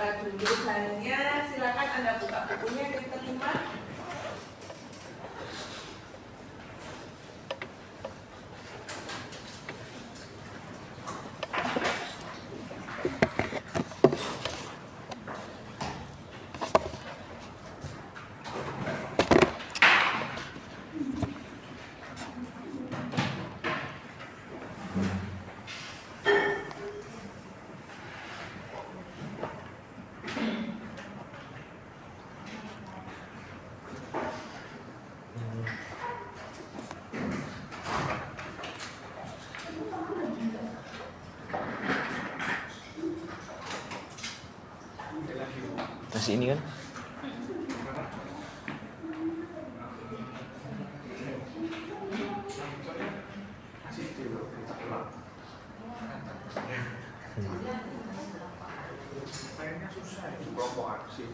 kita dulu bahannya. Silakan Anda buka bukunya yang kelima. Masih ini kan? Kayaknya susah ya, kelompok aksi.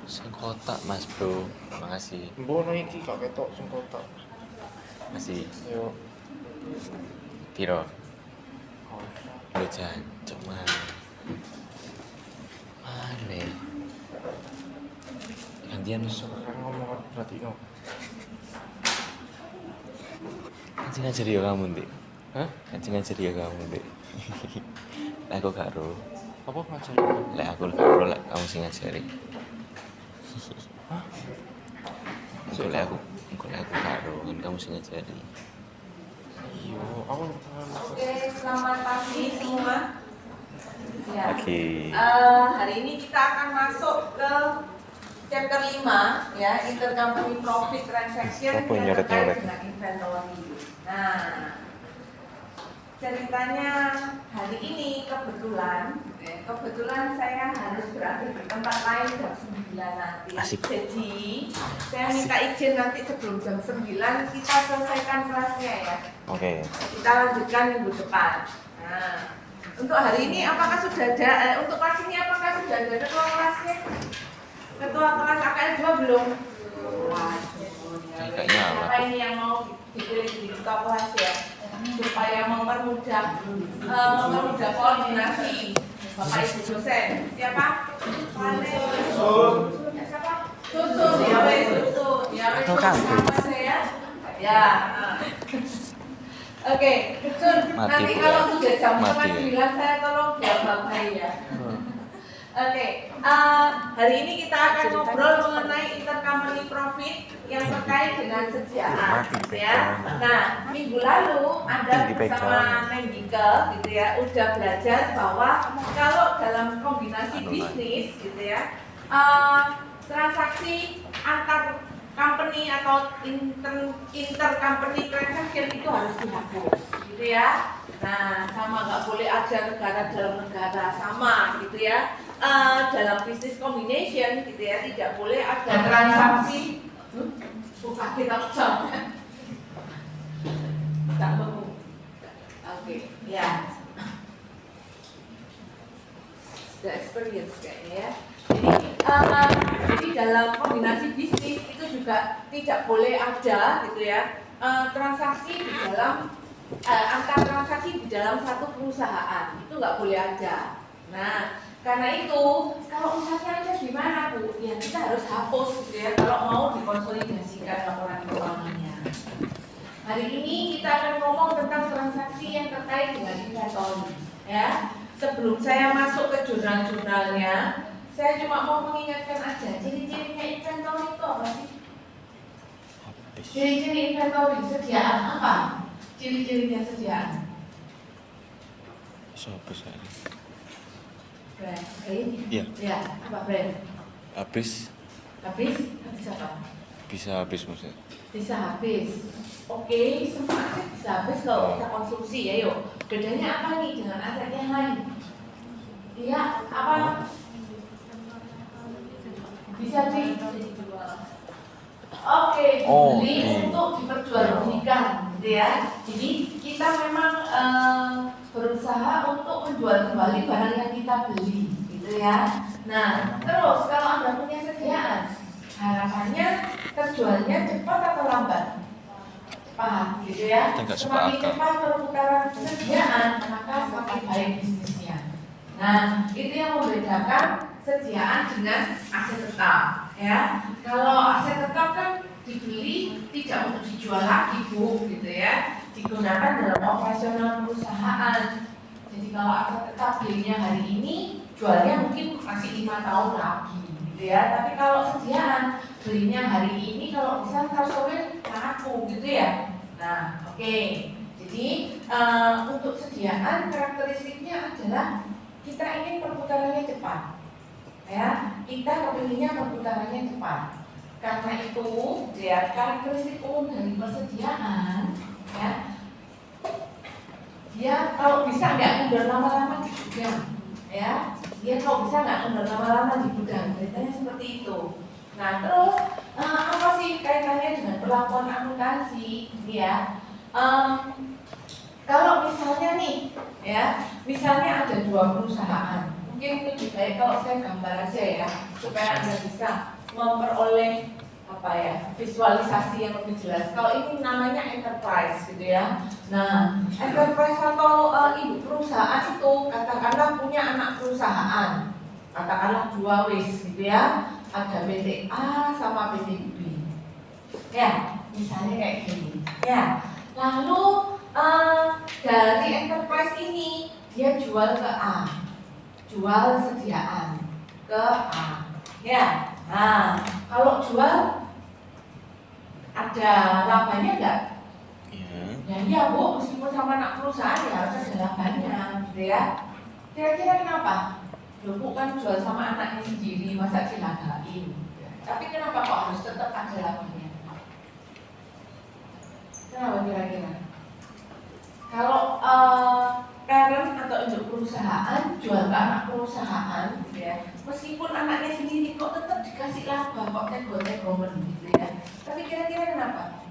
Sing kotak Mas Bro, makasih. Mbono iki gak ketok sing kotak. Masih Yuk. piro? Oh, Lu jancuk mah. Mane. Gantian sekarang ngomong berarti no. anjing ngajari ya kamu, Dik. Hah? Anjing ngajari ya kamu, Dik. Aku karo. Apa ngajar? Lek aku karo lek kamu sing ngajari. Hah? Lek aku karo kan kamu sing ngajari. Iya, aku Oke, selamat pagi semua. Ya. Oke. Hari ini kita akan masuk ke chapter 5 ya, intercompany profit transaction Apa yang nyoret-nyoret? terkait dengan inventory. Nah, ceritanya hari ini kebetulan saya harus berada di tempat lain jam 9 nanti. Asik. Jadi saya minta izin nanti sebelum jam 9 kita selesaikan kelasnya ya. Oke. Kita lanjutkan minggu depan. Nah, untuk hari ini apakah sudah ada untuk kelas ini apakah sudah ada ketua kelasnya? Ketua kelas AKL 2 belum? Kayaknya Siapa ini yang mau dipilih di ketua kelas ya? Supaya mempermudah koordinasi Bapak Ibu dosen. Siapa? Siapa? Susun. Ya, sama saya. Ya. Oke, Sun, Mati, nanti Bu, kalau ya. sudah jam Mati, 9 saya tolong jawab Bapak ya. Oke, hari ini kita akan ngobrol mengenai intercompany profit yang terkait dengan sediaan, ya. Nah, minggu lalu Anda bersama Mendika, gitu ya, udah belajar bahwa kalau dalam kombinasi bisnis, gitu ya, transaksi antar company atau intercompany transaction itu harus dihapus, gitu ya. Nah, sama nggak boleh ada negara dalam negara sama, gitu ya. Dalam bisnis combination, gitu ya, tidak boleh ada transaksi. Bukan kita ucap. Tak mau. Oke, ya. Sudah experience kayaknya ya. Jadi dalam kombinasi bisnis itu juga tidak boleh ada, gitu ya, transaksi di dalam antar transaksi di dalam satu perusahaan itu nggak boleh ada. Nah, karena itu kalau misalnya ada di mana Bu, ya kita harus hapus, gitu ya, kalau mau dikonsolidasikan laporan keuangannya. Hari ini kita akan ngomong tentang transaksi yang terkait dengan inventory, ya. Sebelum saya masuk ke jurnal-jurnalnya, saya cuma mau mengingatkan aja ciri-cirinya inventory itu apa sih? Ciri-ciri inventory sediaan apa? Ciri-cirinya sediaan. Sopo saya? Brand, ini? Iya. Ya, apa brand? Habis Habis apa? bisa habis maksudnya. Bisa habis. Oke, semua aset bisa habis kalau kita konsumsi ya yuk. Bedanya apa nih dengan aset yang lain? Iya, apa? Bisa dijual. Oke, dibeli untuk diperjualbelikan, gitu ya. Jadi kita memang berusaha untuk menjual kembali barang yang kita beli, gitu ya. Nah, terus kalau Anda punya sediaan, harapannya terjualnya cepat atau lambat? Cepat, gitu ya. Semakin cepat perputaran sediaan, maka semakin baik bisnisnya. Nah, itu yang membedakan sediaan dengan aset tetap, ya. Kalau aset tetap kan dibeli tidak untuk dijual lagi Bu, gitu ya. Digunakan dalam operasional perusahaan. Jadi kalau aset tetap belinya hari ini, jualnya mungkin masih 5 tahun lagi, gitu ya. Tapi kalau sediaan belinya hari ini, kalau bisa ntar sore laku, gitu ya. Nah, oke. Jadi untuk sediaan karakteristiknya adalah kita ingin perputarannya cepat, ya. Kita kepinginnya perputarannya cepat. Karena itu, ya, karakteristik umum dari persediaan, ya, dia kalau bisa nggak kendor lama-lama di gudang, ya. Dia kalau bisa nggak kendor lama-lama di gudang, ceritanya seperti itu. Nah, terus apa sih kaitannya dengan perlakuan akuntansi, ya? Kalau misalnya nih, ya, misalnya ada 2 perusahaan, mungkin lebih baik kalau saya gambar aja ya, supaya Anda bisa memperoleh apa ya, visualisasi yang lebih jelas. Kalau ini namanya enterprise gitu ya. Nah, enterprise atau ibu perusahaan itu katakanlah punya anak perusahaan, katakanlah 2 wis gitu ya. Ada PT A sama PT B. Ya, misalnya kayak gini. Ya, lalu dari enterprise ini dia jual ke A, jual sediaan ke A. Ya, nah kalau jual ada labanya enggak? Iya. Ya iya Bu, meskipun sama anak perusahaan ya harus ada labanya, gitu ya. Kira-kira kenapa? Loh Bu kan jual sama anaknya sendiri, masa dilagain? Tapi kenapa kok harus tetap ada labanya? Kenapa kira-kira? Kalau parent atau induk perusahaan jual ke anak perusahaan, gitu ya, meskipun anaknya sendiri kok tetap dikasih laba, kok tego-tegoan gitu ya. Tapi kira-kira kenapa?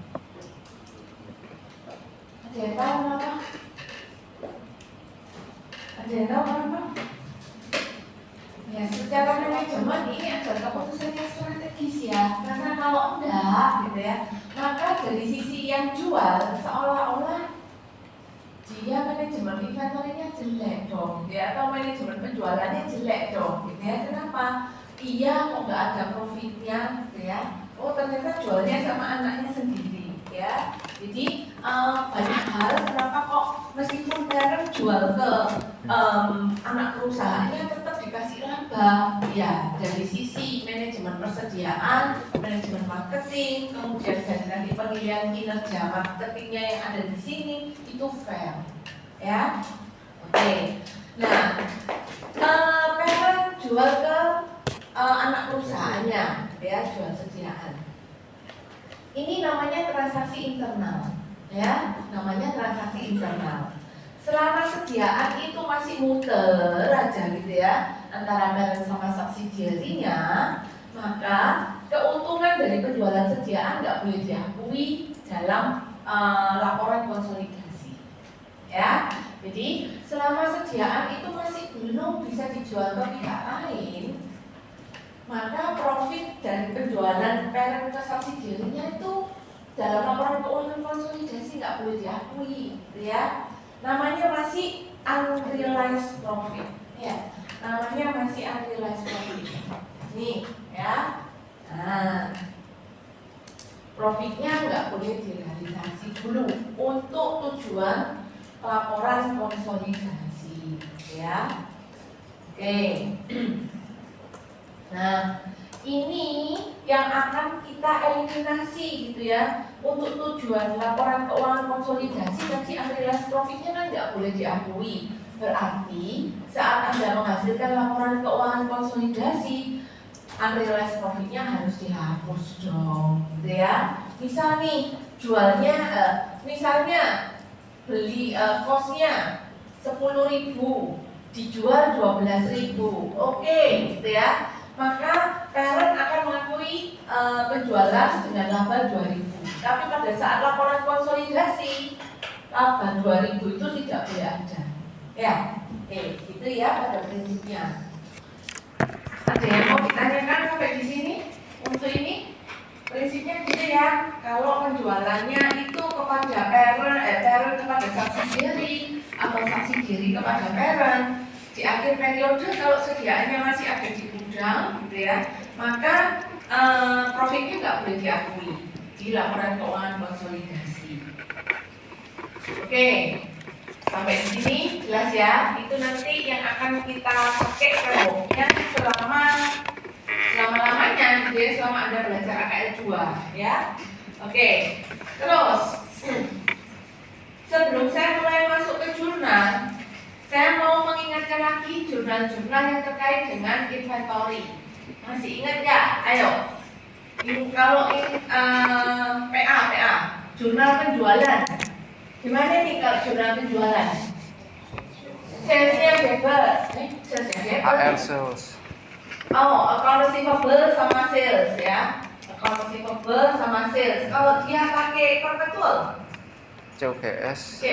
Ada yang tahu kenapa? Ada yang tahu kenapa? Ya, secara manajemen ini adalah keputusan yang strategis ya. Karena kalau enggak, gitu ya, maka dari sisi yang jual seolah-olah dia manajemen inventory-nya jelek dong, ya, atau manajemen penjualannya jelek dong, gitu ya. Kenapa? Iya kok nggak ada profitnya, gitu ya. Oh ternyata jualnya sama anaknya sendiri, ya. Jadi banyak hal kenapa kok meskipun parent jual ke anak perusahaannya tetap dikasih laba, ya. Dari sisi manajemen persediaan, manajemen marketing, kemudian dari penilaian kinerja marketingnya yang ada di sini itu fair, ya. Oke. Nah, parent jual ke anak perusahaannya, ya, jual sediaan. Ini namanya transaksi internal, ya, namanya transaksi internal. Selama sediaan itu masih muter aja gitu ya, antara parent sama subsidiary-nya, maka keuntungan dari penjualan sediaan nggak boleh diakui dalam laporan konsolidasi, ya. Jadi selama sediaan itu masih belum bisa dijual ke pihak lain, maka profit dari penjualan parent ke subsidiary-nya itu dalam laporan keuangan konsolidasi nggak boleh diakui, gitu ya. Namanya masih unrealized profit, ya. Namanya masih unrealized profit. Nih, ya. Nah, profitnya nggak boleh direalisasi dulu untuk tujuan laporan konsolidasi, ya. Oke. Nah, ini yang akan kita eliminasi gitu ya. Untuk tujuan laporan keuangan konsolidasi tadi unrealized profitnya kan nggak boleh diakui. Berarti saat Anda menghasilkan laporan keuangan konsolidasi, unrealized profitnya harus dihapus dong, gitu ya. Misal nih jualnya, misalnya beli kosnya 10.000, dijual 12.000, oke, gitu ya. Maka parent akan mengakui penjualan dengan laba 2.000. Tapi pada saat laporan konsolidasi, laba 2.000 itu tidak boleh ada. Ya, itu ya pada prinsipnya. Ada yang mau ditanyakan sampai di sini? Untuk ini prinsipnya gitu ya. Kalau penjualannya itu kepada parent kepada subsidiary atau subsidiary kepada parent, di akhir periode kalau sediaannya masih ada di gudang, gitu ya, maka profitnya nggak boleh diakui di laporan keuangan konsolidasi. Oke, sampai di sini jelas ya. Itu nanti yang akan kita pakai frameworknya selama-lamanya, gitu ya, selama Anda belajar AKL 2, ya. Oke, terus sebelum saya mulai masuk ke jurnal, saya mau mengingatkan lagi jurnal-jurnal yang terkait dengan inventory. Masih ingat nggak? Ayo. Kalau PA, jurnal penjualan. Gimana nih kalau jurnal penjualan? Salesnya bebas. AR sales. Oh, account receivable sama sales ya. Account receivable sama sales. Kalau dia pakai perpetual, COGS,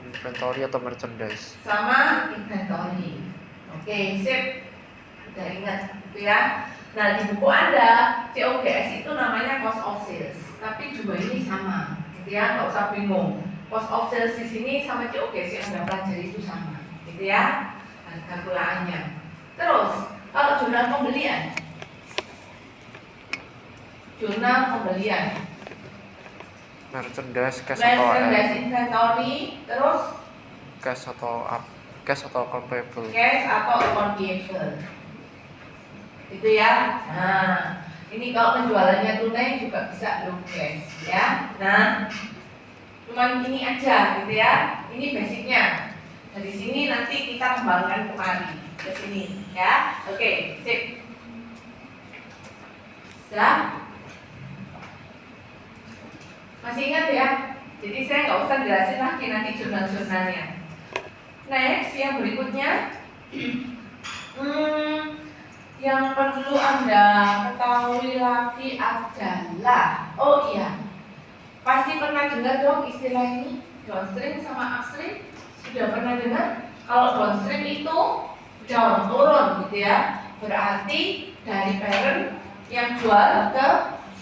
inventory atau merchandise. sama inventory. Oke, sip. Udah ingat gitu ya. Nah, di buku Anda, COGS itu namanya cost of sales. Tapi dua ini sama, gitu ya, nggak usah bingung. Cost of sales di sini sama COGS yang Anda pelajari itu sama, gitu ya, harga gulaannya. Terus, kalau jurnal pembelian, merchandise, cash atau merchandise inventory, terus cash atau account payable. cash atau account payable. Itu ya. Nah, ini kalau penjualannya tunai juga bisa low cash ya. Nah, cuman ini aja gitu ya. Ini basicnya. Dari sini nanti kita kembangkan kemari ke sini ya. Oke, sip. Sudah? Masih ingat ya? Jadi saya nggak usah jelasin lagi nanti jurnal-jurnalnya. Next, yang berikutnya, yang perlu Anda ketahui lagi adalah, oh iya, pasti pernah dengar dong istilah ini, downstream sama upstream. Sudah pernah dengar? Kalau downstream itu down, turun gitu ya, berarti dari parent yang jual ke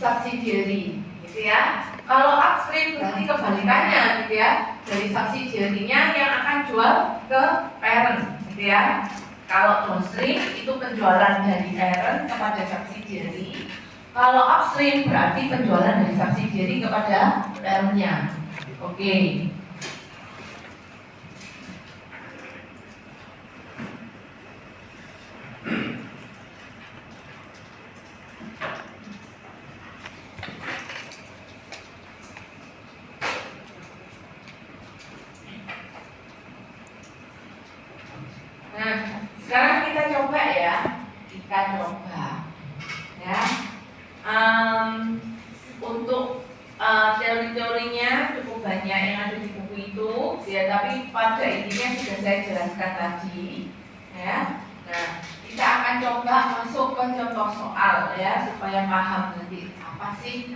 subsidiary gitu ya. Kalau upstream berarti kebalikannya gitu ya, dari subsidiary-nya yang akan jual ke parent gitu ya. Kalau downstream itu penjualan dari parent kepada subsidiary. Kalau upstream berarti penjualan dari subsidiary kepada parent-nya. Oke. Nah, sekarang kita coba ya, ya. Untuk teori-teorinya cukup banyak yang ada di buku itu, ya. Tapi pada intinya sudah saya jelaskan tadi, ya. Nah, kita akan coba masuk ke contoh soal, ya, supaya paham nanti apa sih,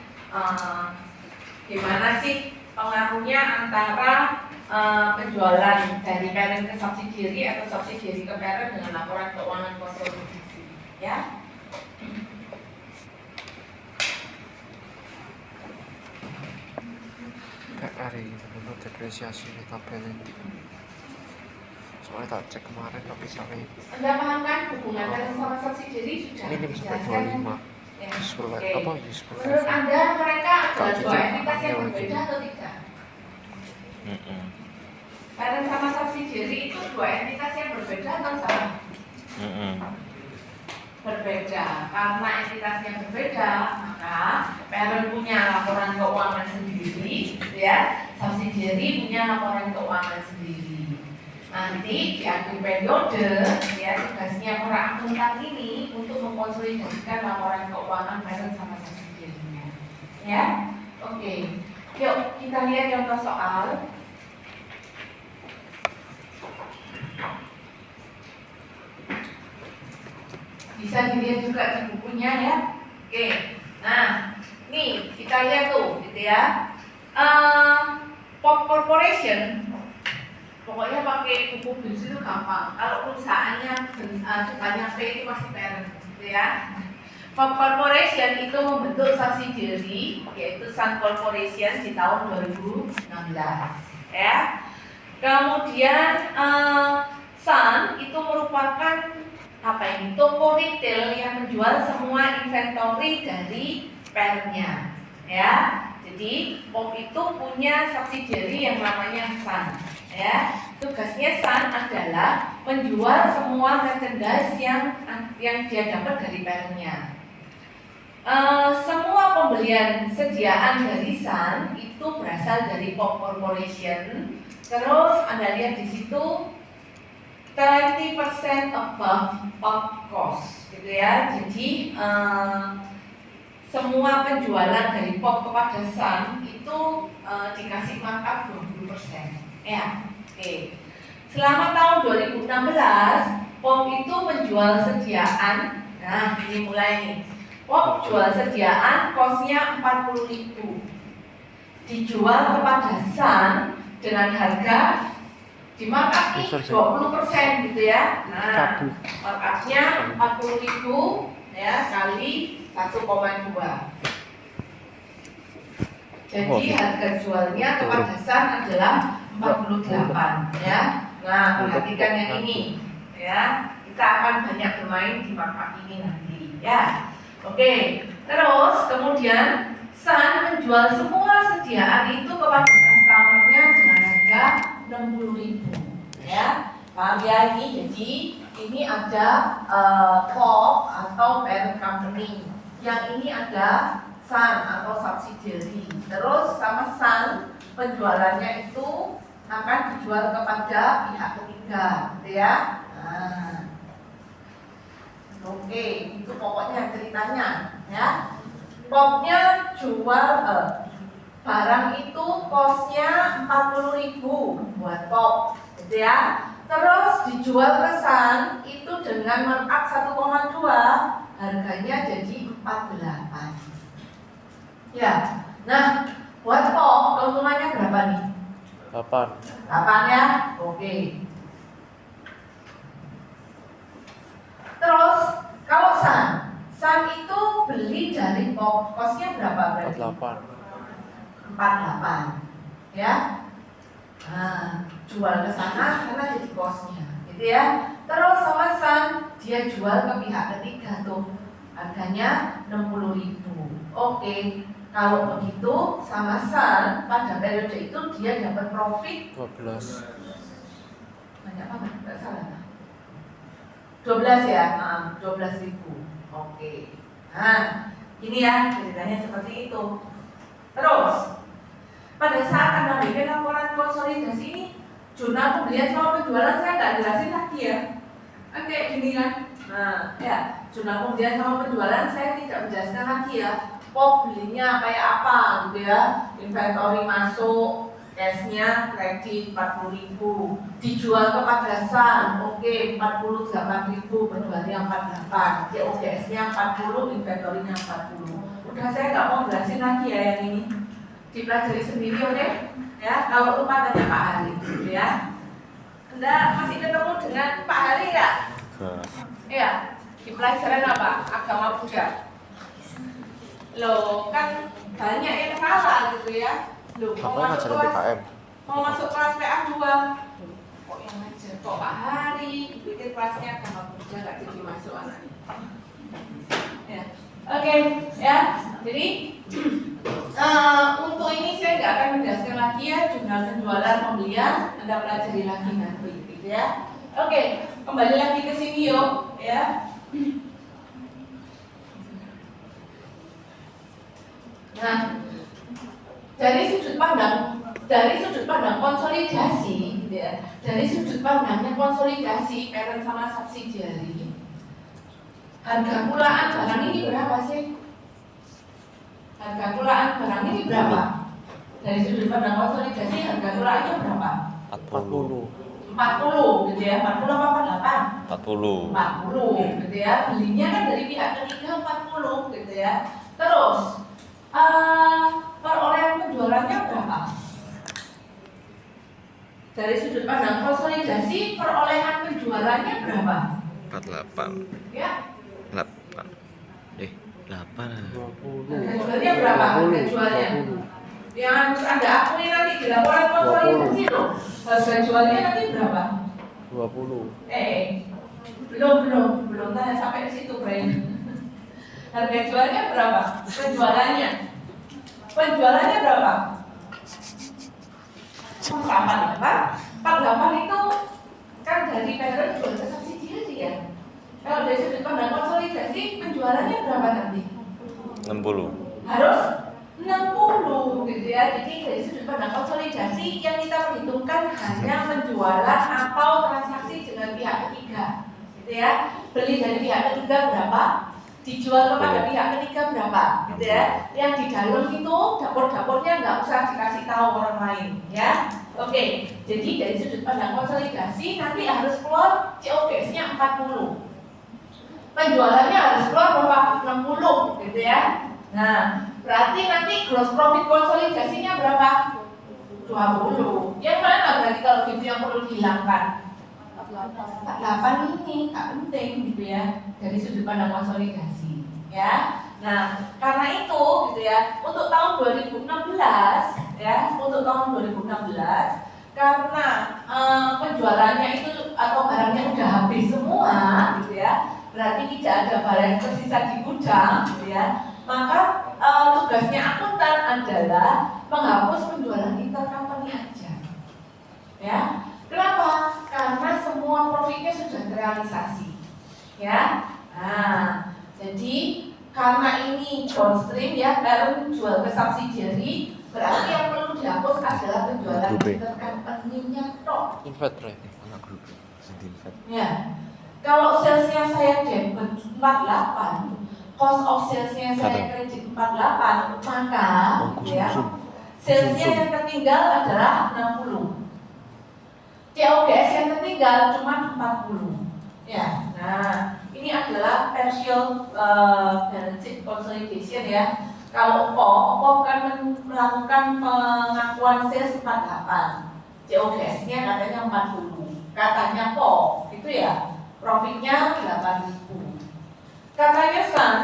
gimana sih pengaruhnya antara penjualan dari parent ke subsidiary atau subsidiary ke parent dengan laporan keuangan konsolidasi, ya. Hari menurut depresiasi di tabel ini. Soalnya tak cek kemarin tapi sampai Anda paham kan hubungan parent sama subsidiary sudah minim sampai dijelaskan? 25. Ya. Useful Oke. apa useful Menurut life. Anda mereka Kalau adalah gitu, dua entitas yang ambil berbeda lagi. atau tidak? Mm-mm. Parent sama subsidiary itu dua entitas yang berbeda atau sama? Mm-mm. Berbeda. Karena entitasnya berbeda, maka parent punya laporan keuangan sendiri, ya. Subsidiary punya laporan keuangan sendiri. Nanti di akhir periode, ya, tugasnya para akuntan ini untuk mengkonsolidasikan laporan keuangan parent sama subsidiary-nya. Ya, oke. Yuk kita lihat contoh soal. Bisa dilihat juga di bukunya ya. Oke. Nah, nih kita lihat tuh, gitu ya. Pop Corporation, pokoknya pakai buku BIMS itu gampang. Kalau perusahaannya depannya P itu masih parent, gitu ya. Pop Corporation itu membentuk subsidiary yaitu Sun Corporation di tahun 2016, ya. Kemudian Sun itu merupakan apa ini, toko retail yang menjual semua inventory dari parentnya, ya. Jadi Pop itu punya subsidiary yang namanya Sun, ya. Tugasnya Sun adalah menjual semua merchandise yang dia dapat dari parentnya. Semua pembelian sediaan dari Sun itu berasal dari Pop Corporation. Terus Anda lihat di situ 20% above Pop cost, gitu ya. Jadi semua penjualan dari Pop kepada Sun itu dikasih markup 20%. Ya, oke. Selama tahun 2016, Pop itu menjual sediaan. Nah, ini mulai nih. Pop jual sediaan kosnya 40.000. Dijual kepada Sun dengan harga di markup nih 20% gitu ya. Nah, markupnya 40.000 ya kali 1,2. Jadi harga jualnya kepada Sun adalah 48 ya. Nah, perhatikan yang ini ya. Kita akan banyak bermain di makna ini nanti ya. Oke. Terus kemudian Sun menjual semua sediaan itu kepada customer-nya dengan harga 60.000 ya. Paham ya ini? Jadi ini ada POP atau parent company. Yang ini ada Sun atau subsidiary. Terus sama Sun penjualannya itu akan dijual kepada pihak ketiga, gitu ya. Nah. Oke, itu pokoknya ceritanya ya. Popnya jual barang itu kosnya 40.000 buat pop, gitu ya. Terus dijual ke Sun itu dengan markup 1,2, harganya jadi 48. Ya. Nah, buat pop keuntungannya berapa nih? 8 ya. Oke. Terus kalau Sun itu beli dari pop, kosnya berapa berarti? 48 ya. Nah, jual ke sana karena jadi kosnya, gitu ya. Terus sama Sun dia jual ke pihak ketiga tuh, harganya 60.000. Oke, kalau begitu sama Sun pada periode itu dia dapat profit 12. banyak apa? Enggak salah. 12 ya, 12.000. Oke. Nah, ini ya ceritanya seperti itu. Terus pada saat Anda bikin laporan konsolidasi ini, jurnal pembelian sama penjualan saya nggak jelasin lagi ya. Oke, gini kan. Nah, ya, jurnal pembelian sama penjualan saya tidak menjelaskan lagi ya. Pop belinya kayak apa gitu ya. Inventory masuk, cashnya kredit 40.000, dijual kepada Sun, oke 48.000, penjualnya 48, COGS-nya 40, inventory-nya 40. Udah saya nggak mau jelasin lagi ya yang ini, dipelajari sendiri oke? Ya, kalau lupa tanya Pak Hari, gitu ya. Anda masih ketemu dengan Pak Hari ya? Iya, di pelajaran apa? Agama Buddha. Loh, kan banyak yang salah gitu ya. Loh, mau masuk kelas PA 2. Kok yang ngajar kok Pak Hari bikin kelasnya agama Buddha nggak jadi masuk anaknya. Ya. Oke, ya. Jadi untuk ini saya nggak akan menjelaskan lagi ya jumlah penjualan pembelian, Anda pelajari lagi nanti, gitu ya. Oke, kembali lagi ke sini yuk, ya. Nah, dari sudut pandang konsolidasi, gitu ya. Dari sudut pandangnya konsolidasi parent sama subsidiary, harga pulaan barang ini berapa sih? Harga pulaan barang ini berapa? Dari sudut pandang konsolidasi harga pulaannya berapa? 40 gitu ya. 40 apa 48? 40 gitu ya. Belinya kan dari pihak ketiga 40 gitu ya. Terus perolehan penjualannya berapa? Dari sudut pandang konsolidasi perolehan penjualannya berapa? 48. Ya. 8. 8. Harganya berapa? Harga jualnya? Yang harus Anda akui nanti di laporan konsolidasi loh. Harga jualnya nanti berapa? 20. Belum tanya sampai ke situ, Brian. Harga jualnya berapa? Penjualannya berapa? 48 itu kan dari parent jual ke subsidiary ya. Kalau dari sudut pandang konsolidasi penjualannya berapa nanti? 60. Harus 60 gitu ya. Jadi dari sudut pandang konsolidasi yang kita perhitungkan hanya penjualan atau transaksi dengan pihak ketiga, gitu ya. Beli dari pihak ketiga berapa, dijual kepada pihak ketiga berapa, gitu ya. Yang di dalam itu dapur-dapurnya nggak usah dikasih tahu orang lain, ya. Oke, jadi dari sudut pandang konsolidasi nanti harus keluar COGS-nya 40. Penjualannya harus keluar berapa? 60, gitu ya. Nah, berarti nanti gross profit konsolidasinya berapa? 20. Yang mana berarti kalau gitu yang perlu dihilangkan? 48 ini nggak penting gitu ya dari sudut pandang konsolidasi. ya. Nah, karena itu gitu ya, untuk tahun 2016 ya, untuk tahun 2016 karena penjualannya itu atau barangnya udah habis semua gitu ya, berarti tidak ada barang tersisa di gudang gitu ya, maka tugasnya akuntan adalah menghapus penjualan intercompany aja ya. Kenapa? Karena semua profitnya sudah terrealisasi ya. Nah, jadi karena ini downstream ya, parent jual ke subsidiary, berarti yang perlu dihapus adalah penjualan intercompany-nya tok. Inventory. Anak grup sedinfet. Ya. Kalau salesnya saya debit 48, cost of salesnya saya kredit 48, maka ya, salesnya yang tertinggal adalah 60. COGS yang tertinggal cuma 40. Ya. Nah, ini adalah partial balance sheet consolidation ya. Kalau PO kan melakukan pengakuan sales 48, COGS-nya katanya 40, katanya PO itu ya, profitnya 8.000. Katanya Sun,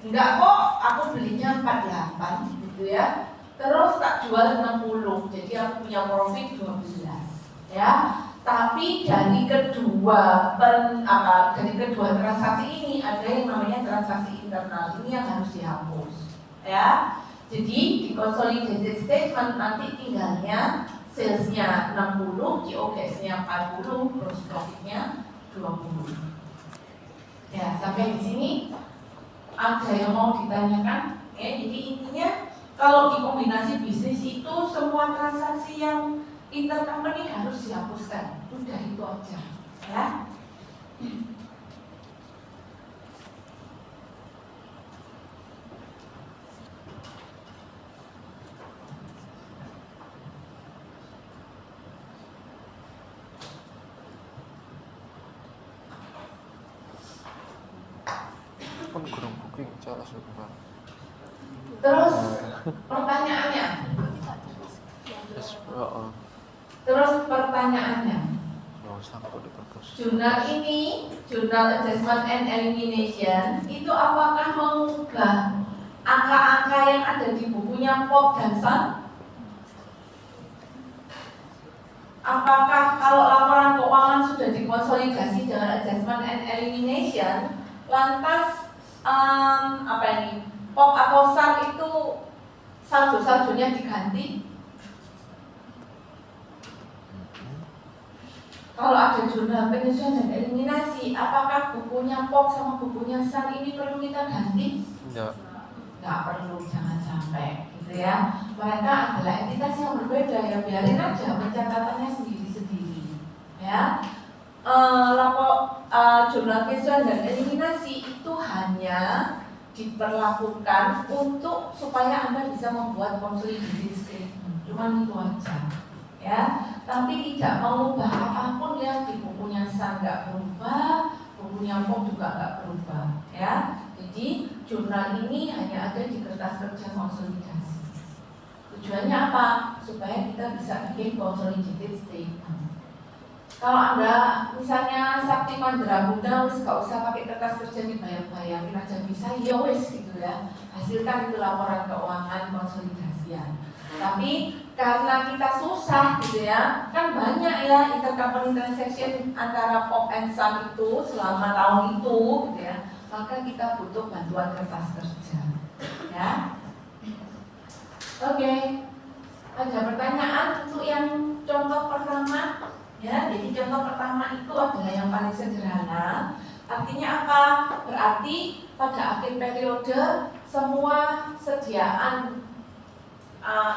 enggak kok, aku belinya 48 gitu ya, terus tak jual 60, jadi aku punya profit 12 ya. Tapi dari kedua transaksi ini ada yang namanya transaksi internal, ini yang harus dihapus ya. Jadi di consolidated statement nanti tinggalnya salesnya 60, COGS-nya 40, gross profitnya 20. Ya, sampai di sini ada yang mau ditanyakan? Ya, jadi intinya kalau di kombinasi bisnis itu semua transaksi yang intercompany harus dihapuskan. Udah itu aja, ya. Kan kurang booking cara suka. Terus pertanyaannya. Terus pertanyaannya. Jurnal ini, Jurnal Adjustment and Elimination, itu apakah mengubah angka-angka yang ada di bukunya Pop dan Son? Apakah kalau laporan keuangan sudah dikonsolidasi dengan Adjustment and Elimination, lantas Pop atau Son itu saldo-saldonya diganti? Kalau ada jurnal penyesuaian dan eliminasi, apakah bukunya Pop sama bukunya Sun ini perlu kita ganti? Enggak. Nggak perlu, jangan sampai gitu ya. Mereka adalah entitas yang berbeda ya, biarin aja pencatatannya sendiri-sendiri ya. Jurnal penyesuaian dan eliminasi itu hanya diperlakukan untuk supaya Anda bisa membuat consolidated statement, cuman itu aja ya. Tapi tidak mengubah apapun ya, di bukunya Sun nggak berubah, bukunya Pop juga nggak berubah ya. Jadi jurnal ini hanya ada di kertas kerja konsolidasi. Tujuannya apa? Supaya kita bisa bikin consolidated statement. Kalau Anda misalnya Sakti Mandra Bunda, wis gak usah pakai kertas kerja dibayang-bayangin aja bisa, ya wis gitu ya. Hasilkan itu laporan keuangan konsolidasian. Tapi karena kita susah gitu ya, kan banyak ya intercompany transaction antara Pop and Sun itu selama tahun itu gitu ya, maka kita butuh bantuan kertas kerja ya. Oke, ada pertanyaan untuk yang contoh pertama ya. Jadi contoh pertama itu adalah yang paling sederhana. Artinya apa? Berarti pada akhir periode semua sediaan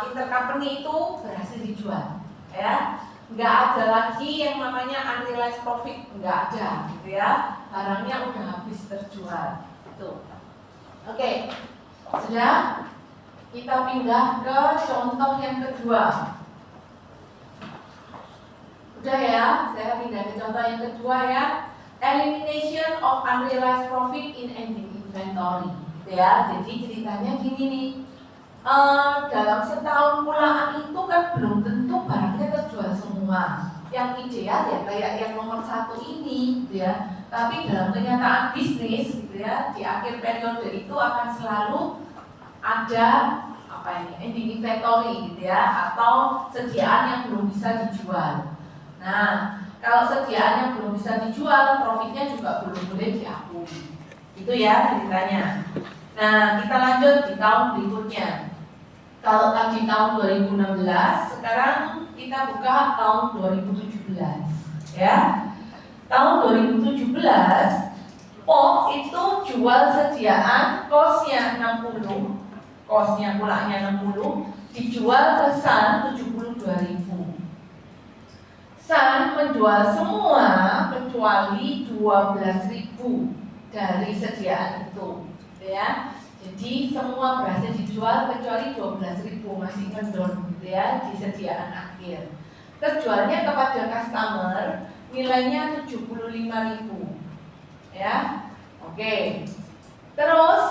intercompany itu berhasil dijual ya. Nggak ada lagi yang namanya unrealized profit, nggak ada gitu ya. Barangnya udah habis terjual itu. Oke, sudah. Kita pindah ke contoh yang kedua. Udah ya, saya pindah ke contoh yang kedua ya. Elimination of unrealized profit in ending inventory gitu ya. Jadi ceritanya gini nih, dalam setahun pulaan itu kan belum tentu barangnya terjual semua. Yang ideal ya kayak yang nomor 1 ini gitu ya. Tapi dalam kenyataan bisnis gitu ya, di akhir periode itu akan selalu ada ending inventory gitu ya, atau sediaan yang belum bisa dijual. Nah, kalau sediaan yang belum bisa dijual, profitnya juga belum boleh diakui. Itu ya ceritanya. Nah, kita lanjut di tahun berikutnya. Kalau tadi tahun 2016, sekarang kita buka tahun 2017 ya. Tahun 2017 POP itu jual sediaan kosnya 60, kosnya pulaknya 60, dijual ke Sun 72.000. Sun menjual semua kecuali 12.000 dari sediaan itu, ya. Jadi semua berhasil dijual kecuali 12.000 masih kendor gitu ya di sediaan akhir. Terjualnya kepada customer nilainya 75.000. Ya. Oke. Terus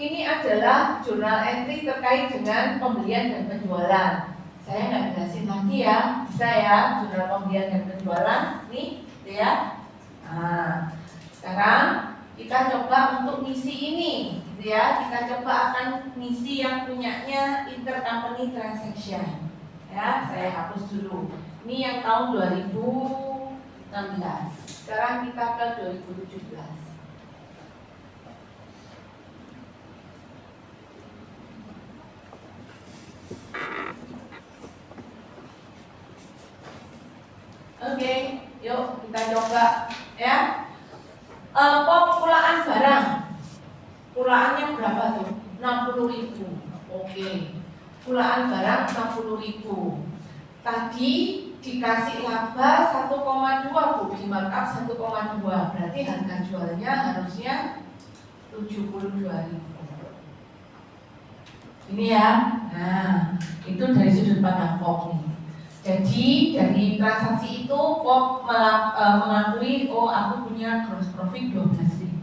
ini adalah jurnal entry terkait dengan pembelian dan penjualan. Saya nggak jelasin lagi ya, bisa ya jurnal pembelian dan penjualan nih, gitu ya. Nah, sekarang kita coba untuk ngisi ini, gitu ya. Kita coba akan ngisi yang punyanya intercompany transaction. Ya, saya hapus dulu. Ini yang tahun 2016. Sekarang kita ke 2017. Oke, yuk kita coba ya. Pulaan barang. Pulaannya berapa tuh? 60.000. Oke. Pulaan barang 60.000. Tadi dikasih laba 1,2 Bu, di markup 1,2. Berarti harga jualnya harusnya 72.000. Ini ya. Nah, itu dari sudut pandang POP nih. Jadi dari transaksi itu POP mengakui, oh aku punya gross profit 12.000.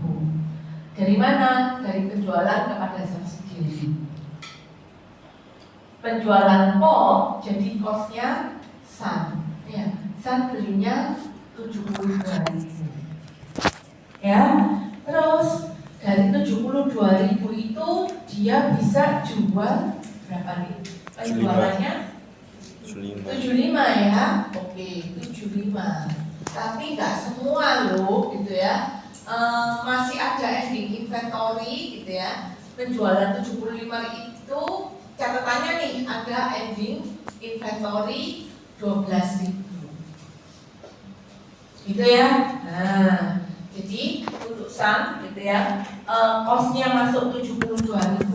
Dari mana? Dari penjualan kepada subsidiary. Penjualan POP jadi costnya Sun. Ya, Sun belinya 72.000. Ya, terus dari 72.000 itu dia bisa jual berapa nih? Penjualannya 75 ya. Oke, 75. Tapi nggak semua loh gitu ya. Masih ada ending inventory gitu ya. Penjualan 75 itu catatannya nih ada ending inventory 12.000. Gitu ya. Nah, jadi untuk Sun gitu ya, costnya masuk 72.000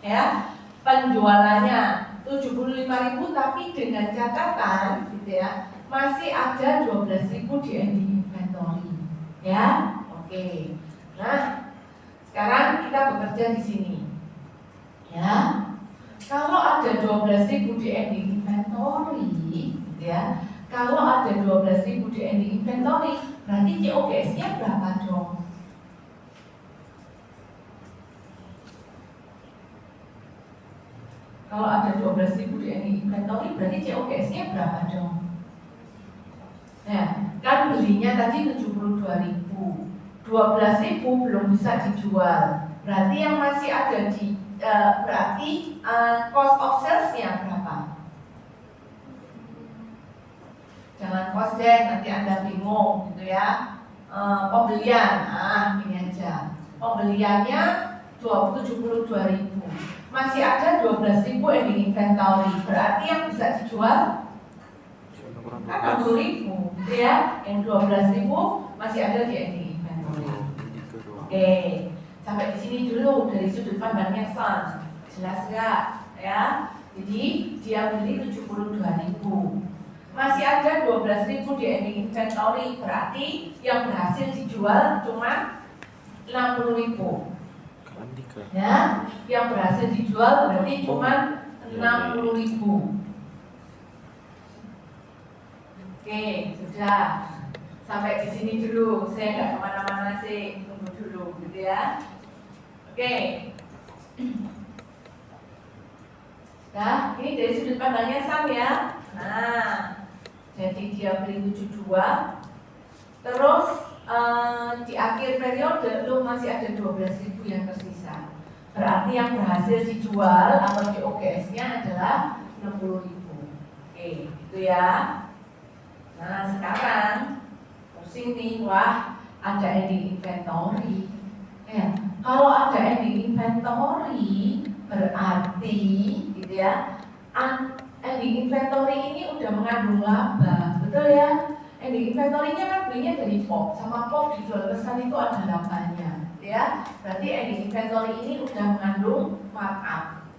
ya, penjualannya 75.000 tapi dengan catatan gitu ya, masih ada 12.000 di ending inventory ya. Oke. Nah, sekarang kita bekerja di sini ya. Kalau ada 12.000 di ending inventory gitu ya, kalau ada 12.000 di ending inventory, berarti COGS-nya berapa dong? Kalau ada 12.000 di ending inventory, berarti COGS-nya berapa dong? Nah, kan belinya tadi 72.000, 12.000 belum bisa dijual. Berarti yang masih ada di cost of sales-nya berapa? Jangan cost deh, nanti Anda bingung gitu ya. Pembelian, ini aja. Pembeliannya 72.000. Masih ada 12.000 ending inventory. Berarti yang bisa dijual 60.000 gitu ya. Yang 12.000 masih ada di ending inventory. Oke. Sampai di sini dulu dari sudut pandangnya Sun. Jelas nggak? Ya. Jadi dia beli 72.000. Masih ada 12.000 di ending inventory. Berarti yang berhasil dijual cuma 60.000. Ya, yang berhasil dijual berarti cuma 60.000. Oke, sudah. Sampai di sini dulu. Saya nggak kemana-mana sih. Tunggu dulu, gitu ya. Oke. Nah, ini dari sudut pandangnya Sun ya. Nah, jadi dia beli 72. Terus di akhir periode lu masih ada 12.000 yang tersisa. Berarti yang berhasil dijual atau di OGS-nya adalah 60.000. Oke, itu ya. Nah, sekarang pusing nih, wah ada ending inventory. Ya, kalau ada ending inventory berarti gitu ya, ending inventory ini udah mengandung laba, betul ya? Ending inventory-nya kan belinya dari pop, sama pop dijual pesan itu ada labanya, ya. Berarti ending inventory ini udah mengandung markup,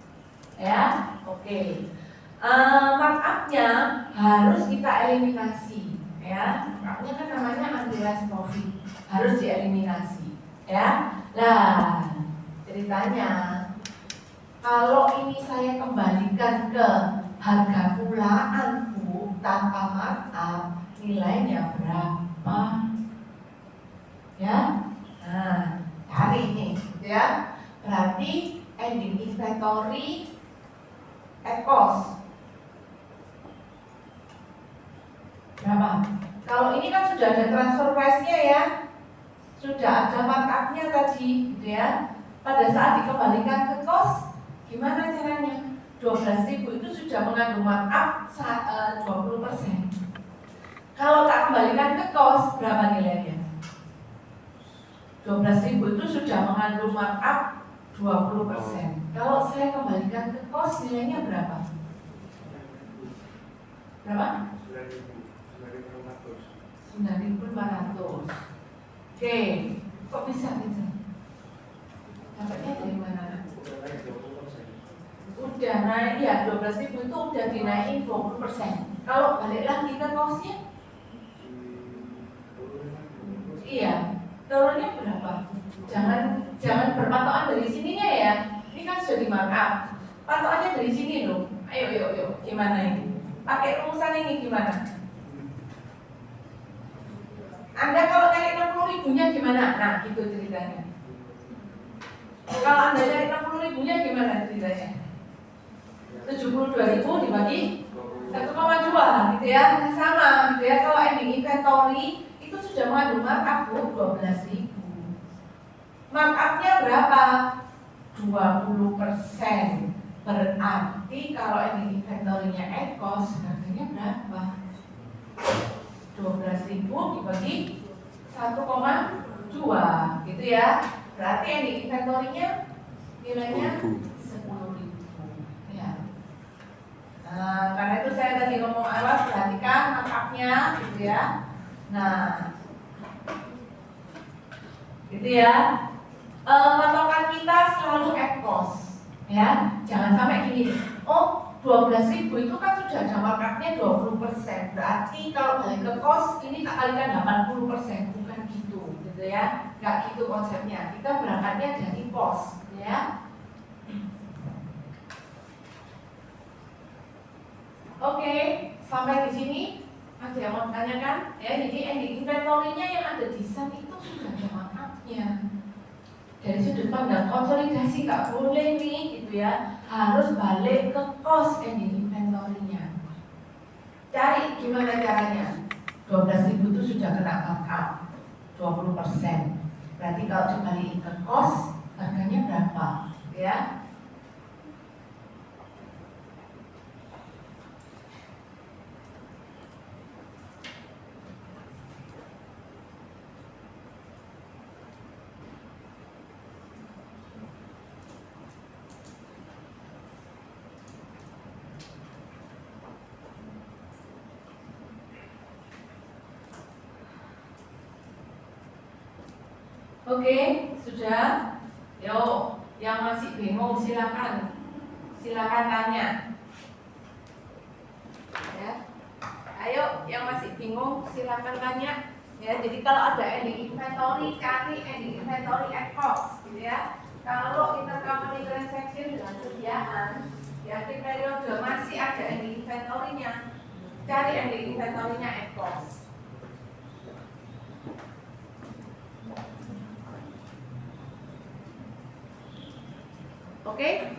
ya. Oke. Markup-nya harus kita eliminasi, ya. Markup-nya kan namanya unrealized profit, harus dieliminasi, ya. Nah, ceritanya kalau ini saya kembalikan ke harga pulaanku tanpa markup, nilainya berapa? Ya, nah, cari ini, ya. Berarti ending inventory at cost berapa? Kalau ini kan sudah ada transfer price-nya ya, sudah ada markup-nya tadi, gitu ya. Pada saat dikembalikan ke cost, gimana caranya? 12.000 itu sudah mengandung markup 20%. Kalau tak kembalikan ke cost, berapa nilainya? 12.000 itu sudah mengandung markup 20%. Kalau saya kembalikan ke cost, nilainya berapa? Berapa? 9.500. Oke, kok bisa? Dapatnya dari mana? Udah naik ya, 12.000 itu udah dinaikin 20%. Kalau balik lagi ke cost-nya, iya, turunnya berapa? Jangan berpatokan dari sininya ya. Ini kan sudah di markup. Patokannya dari sini loh. Ayo, gimana ini? Pakai rumusan ini gimana? Anda kalau cari 60.000-nya gimana? Nah, gitu ceritanya. Kalau Anda cari 60.000-nya gimana ceritanya? 72.000 dibagi 1,2 gitu ya. Sama gitu ya. Kalau ending inventory itu sudah mengandung markup 12.000. Markupnya berapa? 20%. Berarti kalau ending inventory-nya at cost, harganya berapa? 12.000 dibagi 1,2 gitu ya. Berarti ending inventory-nya nilainya 10.000 ya. Nah, karena itu saya tadi ngomong awas, perhatikan markup-nya gitu ya. Nah, gitu ya. Patokan kita selalu at cost ya. Jangan sampai gini, oh 12.000 itu kan sudah ada markupnya 20%. Berarti kalau balik ke cost ini tak kalikan 80%. Bukan gitu ya. Gak gitu konsepnya. Kita berangkatnya dari cost ya. Oke, sampai di sini ada yang mau tanyakan? Ya, jadi ending inventory-nya yang ada di SAP itu sudah ada markupnya. Dari sudut pandang konsolidasi gak boleh nih gitu ya, harus balik ke cost ending inventory-nya. Cari gimana caranya? 12.000 itu sudah kena markup 20%. Berarti kalau dibalikin ke cost, harganya berapa? Ya. Oke, sudah. Yo, yang masih bingung silakan tanya. Ya. Ayo, yang masih bingung silakan tanya. Ya, jadi kalau ada ending inventory, cari ending inventory at cost, gitu ya. Kalau intercompany transaction dengan sediaan, di akhir periode masih ada ending inventory-nya, cari ending inventory-nya at cost. Oke?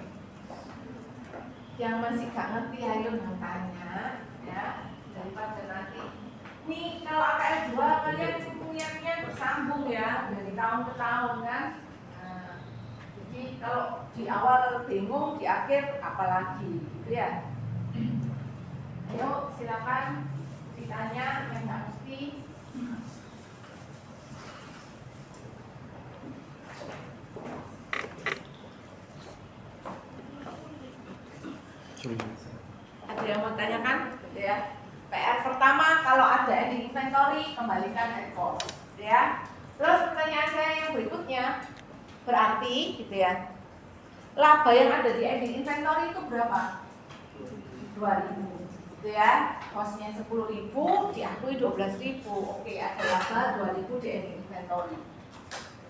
Yang masih gak ngerti ayo tanya ya, daripada nanti. Nih kalau AKS 2 kalian bersambung ya dari tahun ke tahun kan. Nah, jadi kalau di awal bingung, di akhir apalagi gitu ya. Ayo silakan ditanya yang nggak mesti. Ada yang mau tanyakan? Gitu ya. PR pertama, kalau ada ending inventory, kembalikan at cost. Gitu ya. Terus pertanyaan saya yang berikutnya, berarti gitu ya, laba yang ada di ending inventory itu berapa? 2.000. Gitu ya. Costnya 10.000, diakui 12.000. Oke, ada laba 2.000 di ending inventory.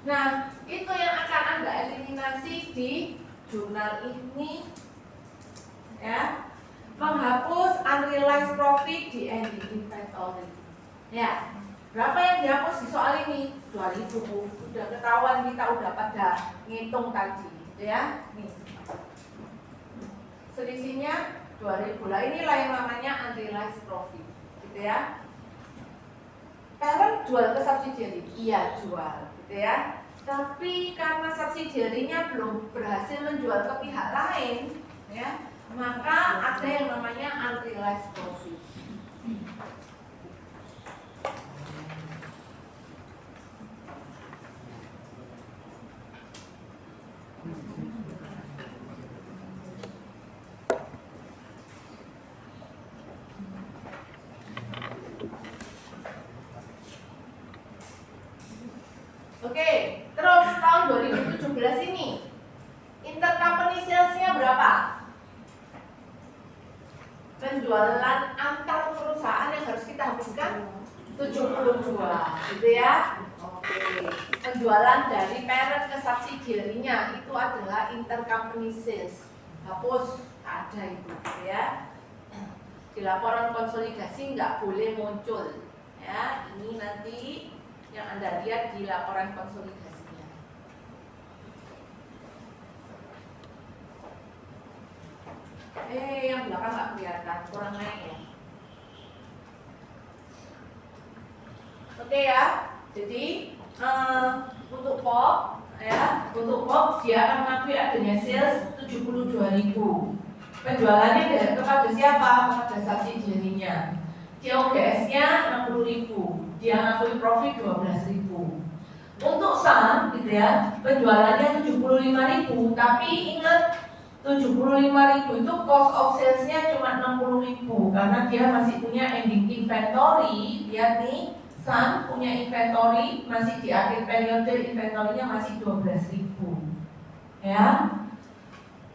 Nah, itu yang akan Anda eliminasi di jurnal ini. Ya, menghapus unrealized profit di ending inventory. Ya, berapa yang dihapus di soal ini? 2.000. Sudah ketahuan, kita udah pada ngitung tadi, gitu ya. Nih, selisihnya 2.000 lah. Inilah yang namanya unrealized profit, gitu ya. Parent jual ke subsidiary, iya jual, gitu ya. Tapi karena subsidiary-nya belum berhasil menjual ke pihak lain, ya, maka ada yang namanya unrealized profit. Oke, terus tahun 2017 ini intercompany sales-nya berapa? Penjualan antar perusahaan yang harus kita hapuskan 72, gitu ya. Oke, penjualan dari parent ke subsidiary-nya itu adalah intercompany sales. Hapus, ada itu, gitu ya. Di laporan konsolidasi nggak boleh muncul, ya. Ini nanti yang Anda lihat di laporan konsolidasinya. Yang belakang nggak kelihatan, kurang naik ya. Oke ya, jadi untuk POP ya, untuk POP dia akan mengakui adanya sales 72.000. Penjualannya kepada siapa? Kepada subsidiary-nya. COGS-nya 60.000. Dia ngakui profit 12.000. Untuk saham gitu ya, penjualannya 75.000, tapi ingat 75.000 itu cost of sales-nya cuma 60.000 karena dia masih punya ending inventory. Lihat nih, saham punya inventory masih di akhir periode, inventory-nya masih 12.000. Ya.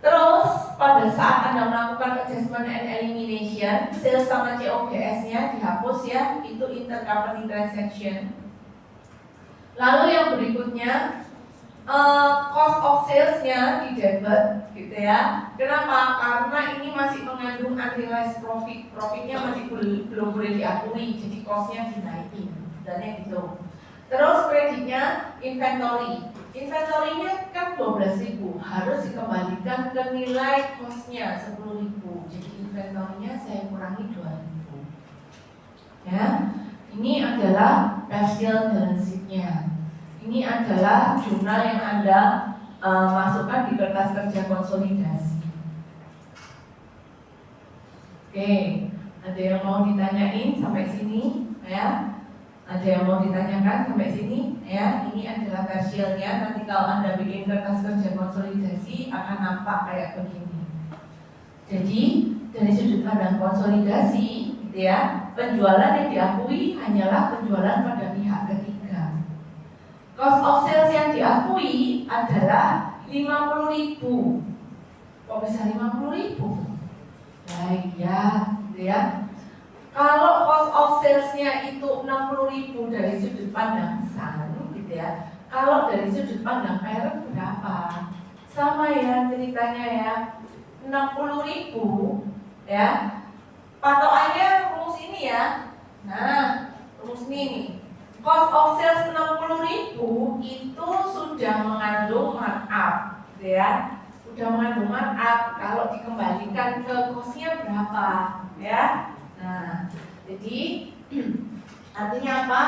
Terus pada saat Anda melakukan adjustment and elimination, sales sama COGS-nya dihapus ya, itu intercompany transaction. Lalu yang berikutnya, cost of sales-nya di debit, gitu ya. Kenapa? Karena ini masih mengandung unrealized profit, profitnya masih belum boleh diakui, jadi cost-nya dinaikin, dan gitu. Terus kreditnya inventory. Inventory-nya kan 12.000, harus dikembalikan ke nilai cost-nya 10.000. Jadi inventory-nya saya kurangi 2.000. Ya, ini adalah partial balance sheet-nya. Ini adalah jurnal yang Anda masukkan di kertas kerja konsolidasi. Oke, ada yang mau ditanyain sampai sini, ya? Ada yang mau ditanyakan sampai sini, ya? Ini adalah partialnya. Nanti kalau Anda bikin kertas kerja konsolidasi akan nampak kayak begini. Jadi dari sudut pandang konsolidasi, gitu ya, penjualan yang diakui hanyalah penjualan pada pihak ketiga. Cost of sales yang diakui adalah 50.000. Kok bisa 50.000? Nah iya, gitu ya. Kalau cost of sales-nya itu 60.000 dari sudut pandang Sun, gitu ya. Kalau dari sudut pandang parent berapa? Sama ya ceritanya ya. 60.000 ya. Patokannya rumus ini ya. Nah, rumus ini nih. Cost of sales 60.000 itu sudah mengandung markup, gitu ya. Sudah mengandung markup. Kalau dikembalikan ke cost-nya berapa, ya? Nah, jadi artinya apa?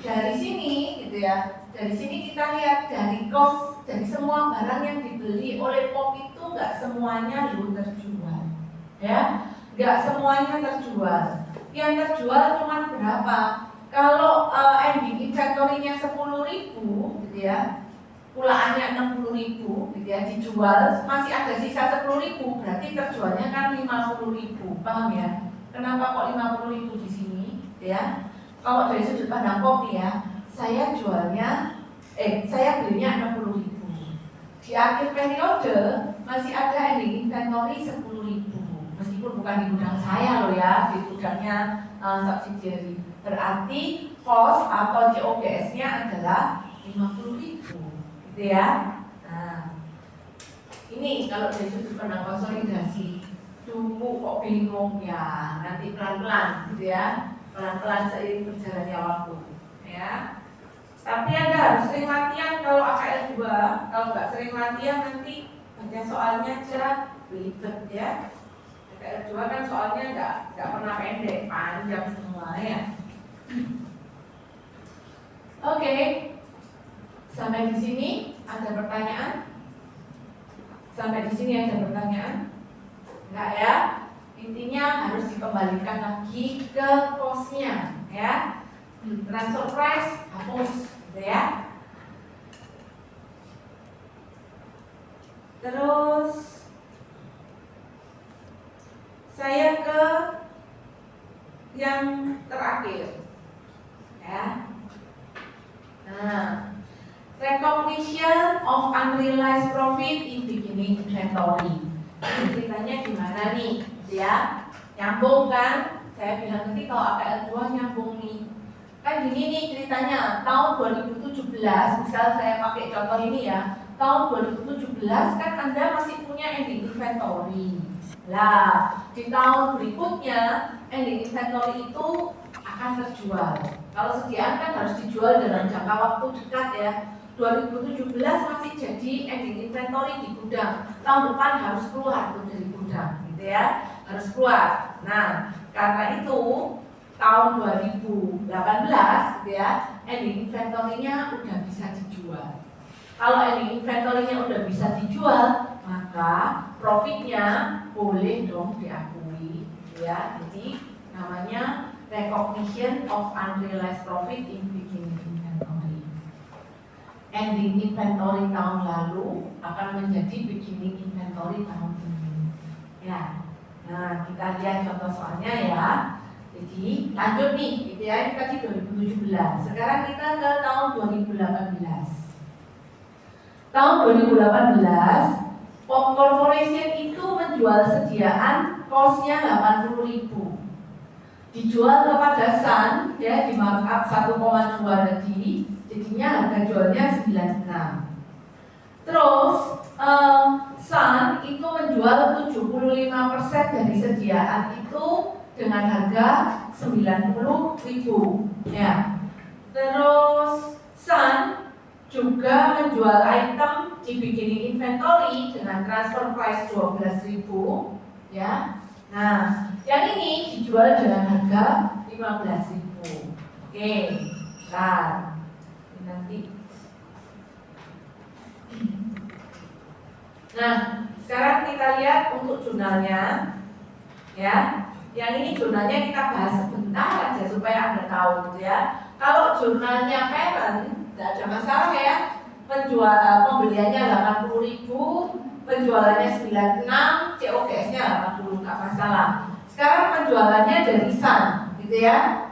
dari sini gitu ya. Dari sini kita lihat dari cost dari semua barang yang dibeli oleh POP itu nggak semuanya terjual, ya, nggak semuanya terjual. Yang terjual cuma berapa? Kalau ending inventory-nya 10.000 gitu ya, pulaannya 60.000 gitu ya, dijual masih ada sisa 10.000, berarti terjualnya kan 50.000, paham ya? Kenapa kok 50.000 di sini gitu ya? Kalau dari sudut pandang POP ya, saya belinya 60.000. Di akhir periode masih ada ending inventory 10.000. Meskipun bukan di gudang saya loh ya, di gudangnya subsidiary. Berarti cost atau COGS-nya adalah 50.000, gitu ya. Nah, ini kalau dari sudut pandang konsolidasi, tunggu kok bingung ya, nanti pelan-pelan, gitu ya. Pelan-pelan seiring berjalannya waktu, ya. Tapi Anda harus sering latihan kalau AKL 2. Kalau nggak sering latihan nanti baca soalnya aja belibet ya. AKL 2 kan soalnya nggak pernah pendek, panjang semua ya. Oke. Sampai di sini ada pertanyaan? Sampai di sini ada pertanyaan? Enggak ya? Intinya harus dikembalikan lagi ke cost-nya ya. Transfer price hapus gitu ya. Terus saya ke yang terakhir ya. Nah, recognition of unrealized profit in beginning inventory. Ceritanya gimana nih, ya? Nyambung kan? Saya bilang nanti kalau APL 2 nyambung nih. Kan gini nih ceritanya, tahun 2017, misal saya pakai contoh ini ya, tahun 2017 kan Anda masih punya ending inventory. Lah, di tahun berikutnya ending inventory itu akan terjual. Kalau sediaan kan harus dijual dalam jangka waktu dekat ya. 2017 masih jadi ending inventory di gudang. Tahun depan harus keluar tuh dari gudang, gitu ya, harus keluar. Nah, karena itu tahun 2018 gitu ya, ending inventory-nya udah bisa dijual. Kalau ending inventory-nya udah bisa dijual, maka profitnya boleh dong diakui, gitu ya. Jadi namanya recognition of unrealized profit in beginning inventory. Ending inventory tahun lalu akan menjadi beginning inventory tahun ini. Ya, nah kita lihat contoh soalnya ya. Jadi lanjut nih, gitu ya, ini tadi 2017. Sekarang kita ke tahun 2018. Tahun 2018, Pop Corporation itu menjual sediaan cost-nya 80.000. Dijual kepada Sun ya di markup 1,2 tadi, jadinya harga jualnya 96. Terus Sun itu menjual 75% dari sediaan itu dengan harga 90.000 ya. Terus Sun juga menjual item di beginning inventory dengan transfer price 12.000 ya. Nah, yang ini dijual dengan harga 15.000. Oke, nah nanti. Nah, sekarang kita lihat untuk jurnalnya ya. Yang ini jurnalnya kita bahas sebentar aja supaya Anda tahu gitu ya. Kalau jurnalnya parent tidak ada masalah ya. Pembeliannya 80.000, penjualannya 96, COGS-nya 80, nggak masalah. Sekarang penjualannya dari Sun, gitu ya.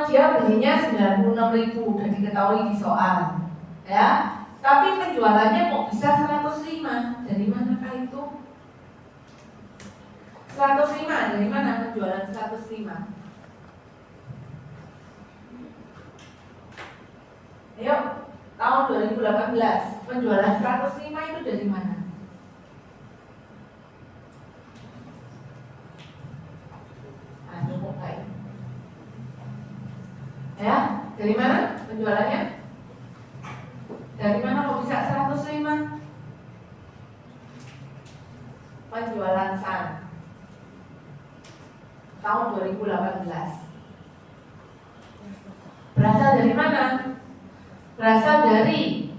Dia belinya 96.000, udah diketahui di soal, ya. Tapi penjualannya kok bisa 105? Dari manakah itu? 105, dari mana penjualan 105? Ayo, tahun 2018, penjualan 105 itu dari mana? Cukup baik. Ya, dari mana penjualannya? Dari mana kok bisa 105? Penjualan Sun tahun 2018. Berasal dari mana? Berasal dari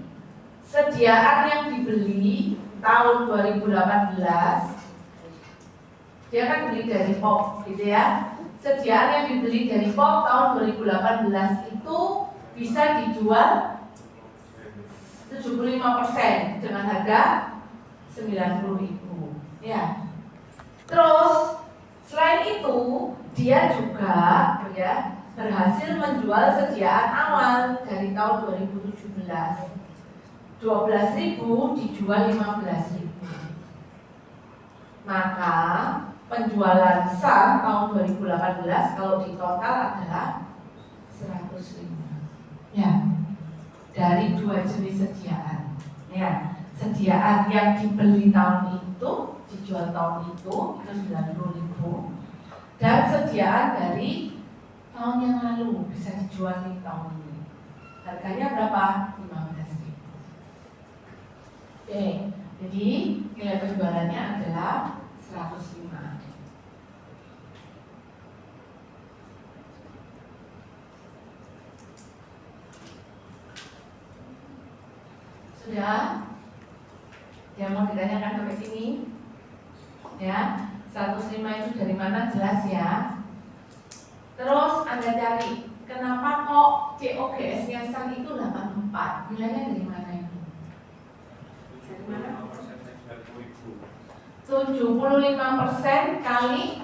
sediaan yang dibeli tahun 2018. Dia kan beli dari POP gitu ya. Sediaan yang dibeli dari POP tahun 2018 itu bisa dijual 75% dengan harga 90.000 ya. Terus selain itu dia juga ya berhasil menjual sediaan awal dari tahun 2017. 12.000 dijual 15.000. Maka penjualan sah tahun 2018 kalau di total adalah 105. Ya. Dari dua jenis sediaan. Ya, sediaan yang dibeli tahun itu, dijual tahun itu 90.000. Dan sediaan dari tahun yang lalu bisa dijual di tahun ini. Harganya berapa? 15.000. Oke, jadi nilai penjualannya adalah 105. Sudah? Yang mau ditanyakan sampai sini? Ya, 105 itu dari mana jelas ya? Terus Anda cari, kenapa kok COGS-nya sang itu 84? Nilainya dari mana itu? Dari mana? 75% kali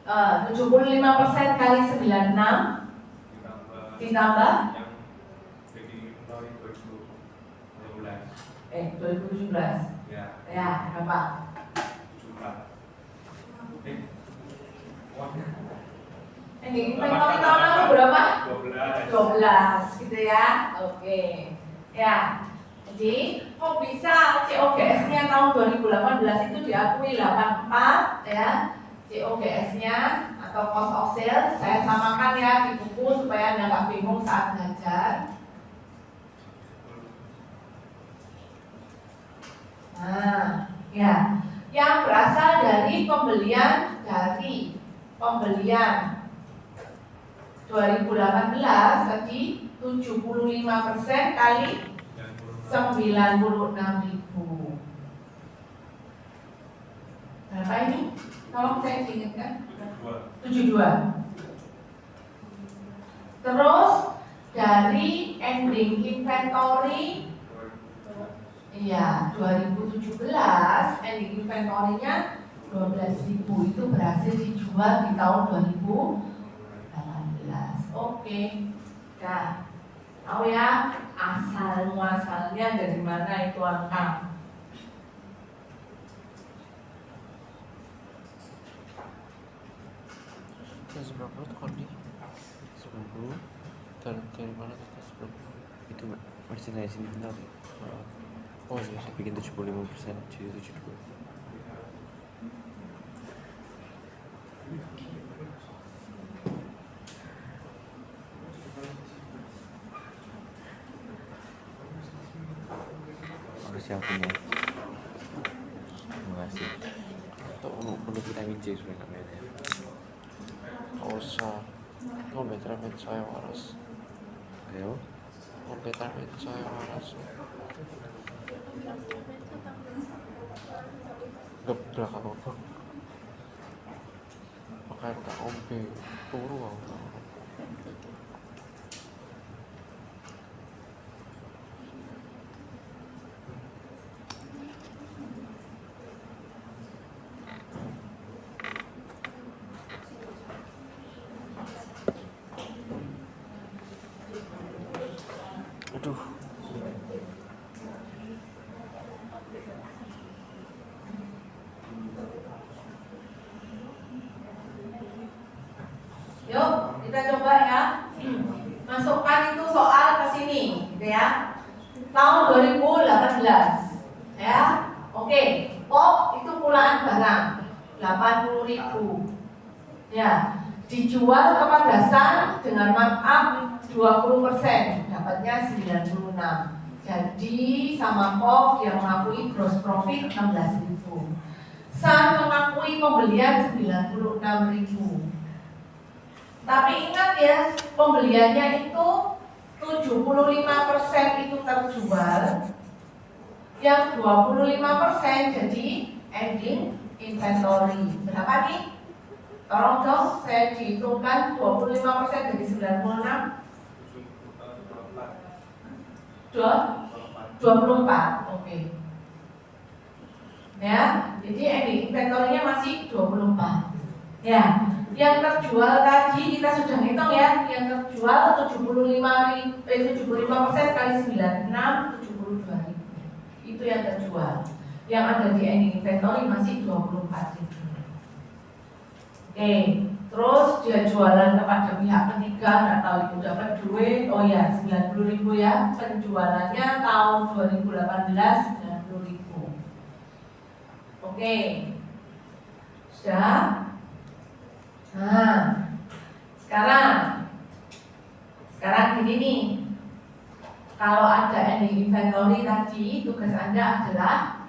75% kali 96 ditambah 2017. Ya, berapa? Ini inventory tahun lalu berapa? 12 gitu ya. Oke. Ya. Jadi, kok bisa COGS-nya tahun 2018 itu diakui 84 ya. COGS-nya atau cost of sales saya samakan ya di buku supaya Anda nggak bingung saat belajar. Nah, ya, yang berasal dari pembelian 2018 tadi 75% kali 96.000. Berapa ini? Tolong saya ingatkan. 72. Terus dari ending inventory. Iya, 2017 ending inventory-nya 12.000 itu berhasil dijual di tahun 2018. Oke. Nah, tahu ya asal muasalnya dari mana itu angka. Terus berapa tuh Kondi? 90. Dari mana kita 90? Itu merchandise inventory. Oh iya, Saya bikin 75% jadi 72. Makasih akunya. Terima kasih. Perlu vitamin C supaya nggak merah. nggak usah. Nggak better saya waras. Ayo. Nggak better saya waras. Geblak apa? Makanya tak ombe turu aku. Aduh. Yuk, kita coba ya. Masukkan itu soal ke sini, gitu ya. Tahun 2018. Ya. Oke, POP itu pulaan barang 80.000. Ya, dijual kepada sang dengan markup 20%, dapatnya 96. Jadi sama POP dia mengakui gross profit 16.000. Sang mengakui pembelian 96.000. Tapi ingat ya, pembeliannya itu 75% itu terjual, yang 25% jadi ending inventory. Berapa nih? Tolong dong saya dihitungkan 25% dari 96. 24. Oke. Ya, jadi ending inventory-nya masih 24. Ya, yang terjual tadi kita sudah hitung ya, yang terjual 75% kali 96, 72.000. Itu yang terjual. Yang ada di ending inventory masih 24.000. Oke, terus dia jualan kepada pihak ketiga, nggak tahu ibu dapat duit, oh ya 90.000 ya, penjualannya tahun 2018 90.000. Oke, sudah. Nah, sekarang gini nih, kalau ada ending inventory tadi, tugas Anda adalah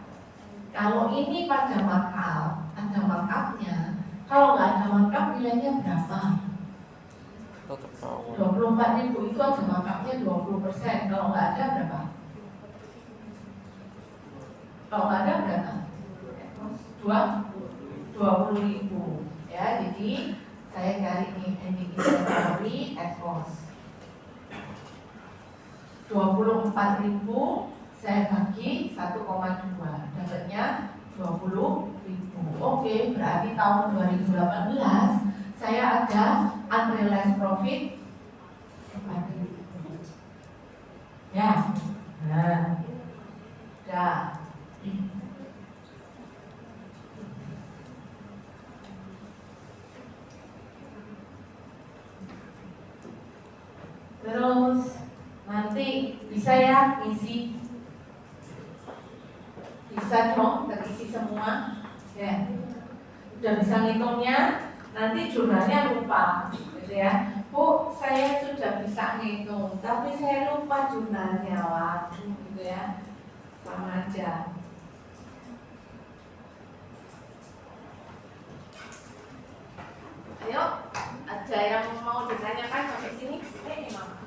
kalau ini pada markup, ada markupnya. Kalau nggak ada markup nilainya berapa? 24.000 itu ada markupnya 20%. Kalau nggak ada berapa? Kalau nggak ada berapa? 20.000 ya. Jadi saya cari nih ending inventory at cost. 24.000 saya bagi 1,2 dapatnya 20.000. Oke, berarti tahun 2018 saya ada unrealized profit 4.000. Ya. Nah. Ya. Terus nanti bisa ya isi, bisa dong terisi semua ya. Udah bisa ngitungnya, nanti jurnalnya lupa gitu ya. Bu, saya sudah bisa ngitung tapi saya lupa jurnalnya, waduh gitu ya, sama aja. Ayo, ada yang mau ditanyakan sampai sini? Mama.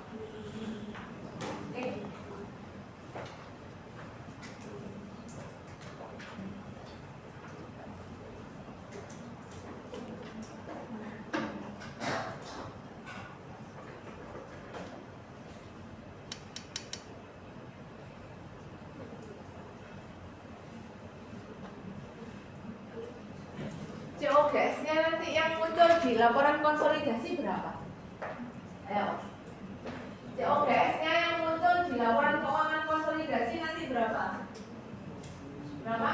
COGS-nya nanti yang muncul di laporan konsolidasi berapa? Ayo. COGS-nya yang muncul di laporan keuangan konsolidasi nanti berapa? Berapa?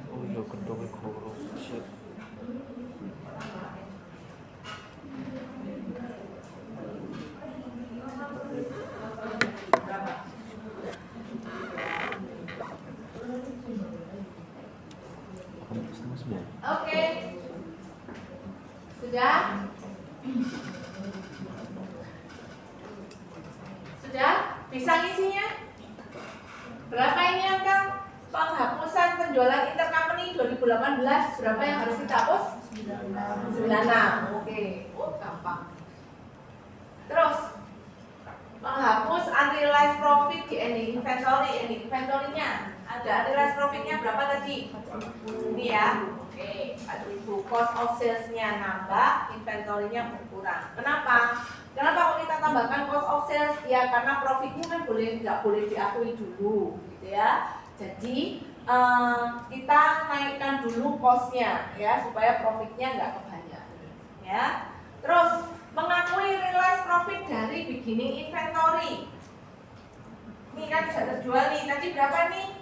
Oh iya, gedung korupsi. Oke. Sudah? Sudah? Bisa ngisinya? Berapa ini angka? Penghapusan penjualan intercompany 2018 berapa yang harus kita hapus? 96. Oke. Gampang. Terus menghapus unrealized profit di ending inventory. Ending inventory-nya ada unrealized profit-nya berapa tadi? Ini ya. Oke, 4.000. Cost of sales-nya nambah, inventory-nya berkurang. Kenapa? Kenapa kalau kita tambahkan cost of sales? Ya karena profitnya kan nggak boleh diakui dulu, gitu ya. Jadi kita naikkan dulu cost-nya ya supaya profitnya nggak kebanyakan. Ya. Terus mengakui realized profit dari beginning inventory. Ini kan sudah terjual nih. Tadi berapa nih?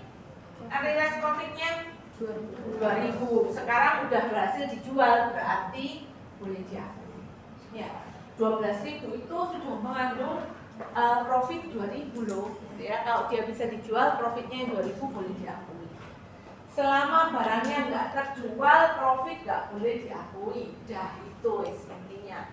Realized profitnya 2.000. Sekarang udah berhasil dijual, berarti boleh diakui. Ya, 12.000 itu sudah mengandung profit 2.000 loh. Ya, kalau dia bisa dijual, profitnya 2.000 boleh diakui. Selama barangnya nggak terjual, profit nggak boleh diakui. Dah itu intinya.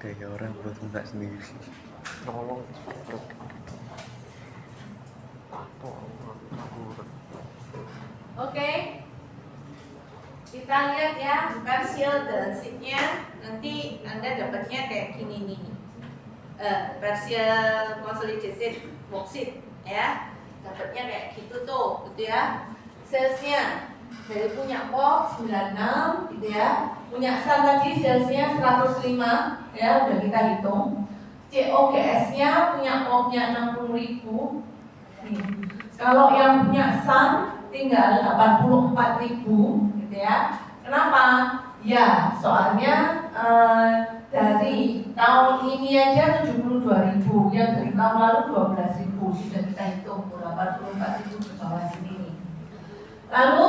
Kayak orang buat enggak sendiri. nolong cepet. Atau kabur. Oke. Kita lihat ya, partial balance sheet-nya nanti Anda dapatnya kayak gini nih. Partial consolidated worksheet ya. Dapatnya kayak gitu tuh, gitu ya. Salesnya dari punya POK 96 gitu ya. Punya Sun tadi salesnya 105 ya, udah kita hitung. COGS-nya punya POK-nya 60.000. Kalau yang punya Sun tinggal 84.000 gitu ya. Kenapa? Ya, soalnya dari tahun ini aja 72.000, yang dari tahun lalu 12.000 sudah kita hitung 84.000 ke bawah sini. Lalu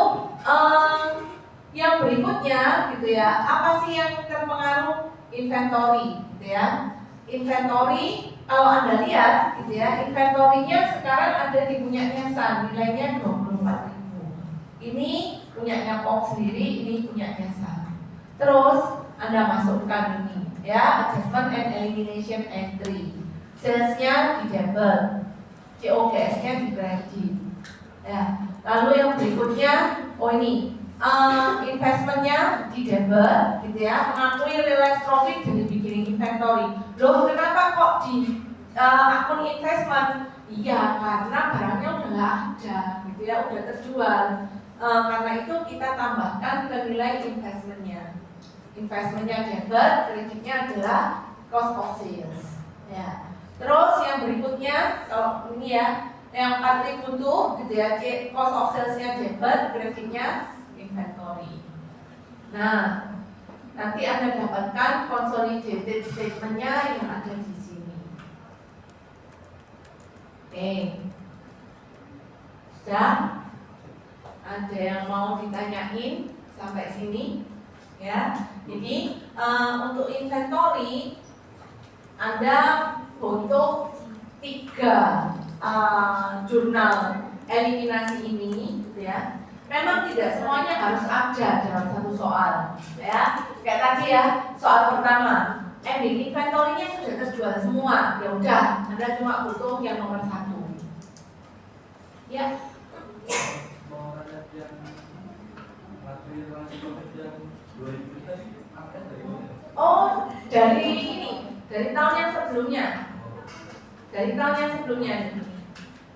yang berikutnya gitu ya, apa sih yang terpengaruh? Inventory gitu ya. Inventory kalau Anda lihat gitu ya, inventory-nya sekarang ada di punyanya Sun, nilainya 24.000. Ini punyanya POK sendiri, ini punyanya Sun. Terus Anda masukkan ini ya, adjustment and elimination entry. Salesnya di debit, COGS-nya di credit. Ya. Lalu yang berikutnya, ini investmentnya di debit, gitu ya, mengakui realized profit dari beginning inventory. Loh, kenapa kok di akun investment? Iya, karena barangnya udah nggak ada, gitu ya, udah terjual. Karena itu kita tambahkan ke nilai investmentnya. Investmentnya debit, kreditnya adalah cost of sales. Ya. Terus yang berikutnya, kalau ini ya, yang 4.000 tuh, gitu ya, cost of sales-nya debit, kreditnya inventory. Nah, nanti Anda dapatkan consolidated statement-nya yang ada di sini. Oke. Sudah? Ada yang mau ditanyain sampai sini? Ya. Jadi untuk inventory Anda butuh 3 jurnal eliminasi ini, gitu ya. Memang tidak semuanya harus ada dalam satu soal, ya. Kayak tadi ya, soal pertama, ending inventory-nya sudah terjual semua, ya udah, Anda cuma butuh yang nomor 1. Ya. Oh, dari ini, dari tahun yang sebelumnya. Dari tahun yang sebelumnya.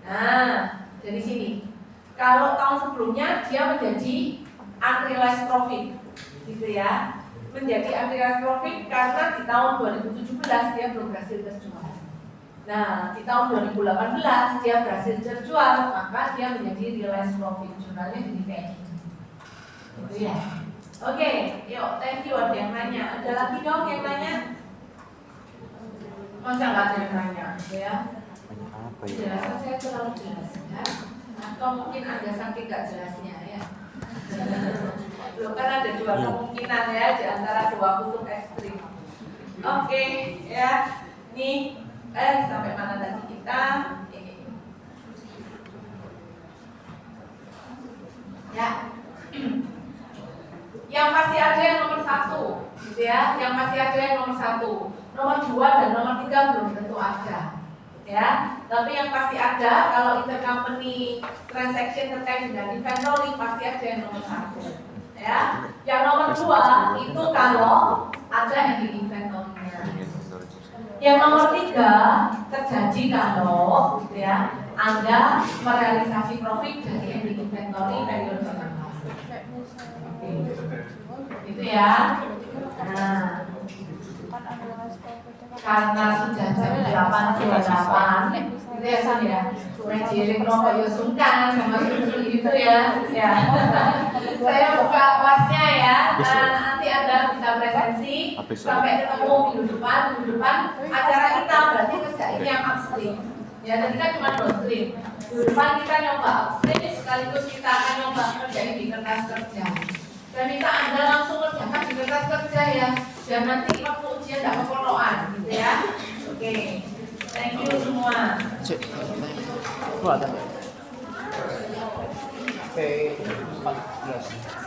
Nah, dari sini. Kalau tahun sebelumnya dia menjadi unrealized profit, gitu ya. Menjadi unrealized profit karena di tahun 2017 dia belum berhasil terjual. Nah, di tahun 2018 dia berhasil terjual, maka dia menjadi realized profit. Jurnalnya jadi kayak gini. Gitu ya. Oke, yuk, thank you. Ada yang nanya? Ada lagi dong yang nanya? Masa nggak ada yang nanya, gitu ya? Apa ya? Penjelasan saya terlalu jelas ya. Atau mungkin Anda saking gak jelasnya ya. Loh, kan ada 2 kemungkinan ya di antara 2 kutub ekstrim. Oke, ya. Nih, sampai mana tadi kita? Ini. Ya. Yang pasti ada yang nomor 1, gitu ya. Yang pasti ada yang nomor 1. Nomor 2 dan nomor 3 belum tentu ada. Ya, tapi yang pasti ada kalau intercompany transaction terkait dengan inventory pasti ada yang nomor 1. Ya, yang nomor 2 itu kalau ada ending inventory-nya. Yang nomor 3 terjadi kalau, gitu ya, Anda merealisasi profit dari ending inventory periode pertama. Itu ya. Nah, karena sudah jam 8.28 gitu ya Sun ya. Menjirik rokok yo sungkan sama susu gitu ya. Ya. Saya buka kelasnya ya. Nanti Anda bisa presensi sampai ketemu minggu depan acara kita berarti kerjain yang upstream. Ya, tadi kan cuma downstream. Minggu depan kita nyoba upstream sekaligus kita akan nyoba kerjain di kertas kerja. Saya minta Anda langsung kerjakan di kertas kerja ya. Dan nanti waktu ujian tidak kepoloan gitu ya. Oke. Thank you semua. Itu ada nggak? P14.